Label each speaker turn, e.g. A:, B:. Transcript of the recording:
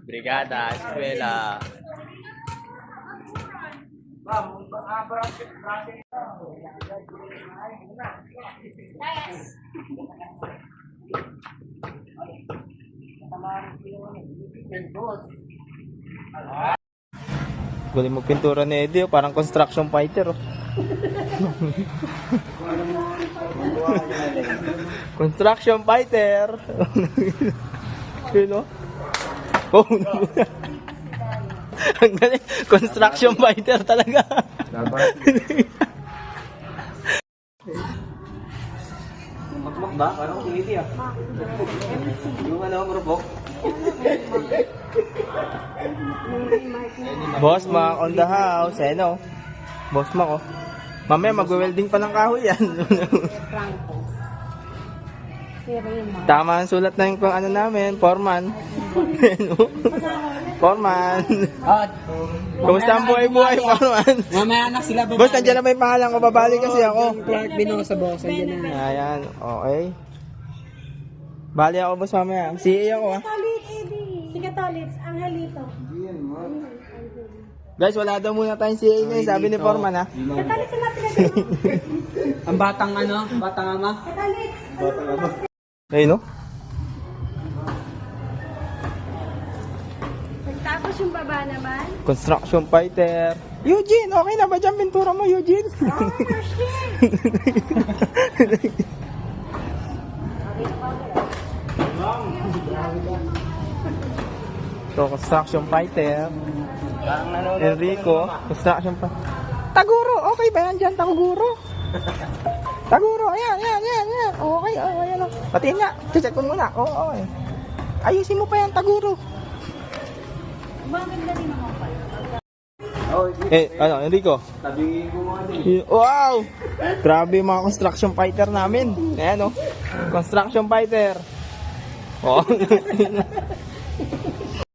A: Brigada, eskwela. Galing magpintura ni Eddie, oh. Parang construction fighter. Oh. Construction fighter. Yun, oh. Oh, no. Ang galing. Construction fighter talaga. Makmak ba? Parang kumiti ah. Yung ano, marupok. Boss Mac on the house. Eh no. Boss Mac oh. Mamaya mag-welding pa ng kahoy yan. Tama ang sulat na yung ano namin, foreman. Foreman. Kumusta ang buhay-buhay, foreman?
B: Mamaya na sila babalik.
A: Boss, nandiyan na may pangalan ko, babalik kasi ako.
B: Clark Binosa boss, andyan na.
A: Ayan, okay. Bali ako boss mamaya. CA ako ah.
C: Katolits, Eddie. Si Katolits, Angelito.
A: Guys, wala daw muna tayong CA ngayon, sabi ni foreman ah.
C: Katolits sila pinagawa.
B: Ang batang ano, batang ama.
C: Katolits.
A: Ayun no?
C: Tapos yung baba naman.
A: Construction fighter. Eugene, okay na ba dyan pintura mo, Eugene?
C: Oh, shit.
A: So, construction fighter. Enrico, construction fighter. Taguro, okay ba yan dyan, Taguro? Taguro, ayan. Okay, ayan. Patiin nga, check ko muna. Oo, okay. Ayusin mo pa yan, Taguro.
C: Maganda din naman pala.
A: Ano, Enrico?
B: Tabi ko mga din.
A: Wow! Grabe yung mga construction fighter namin. Ayan, oh. Construction fighter. Oh.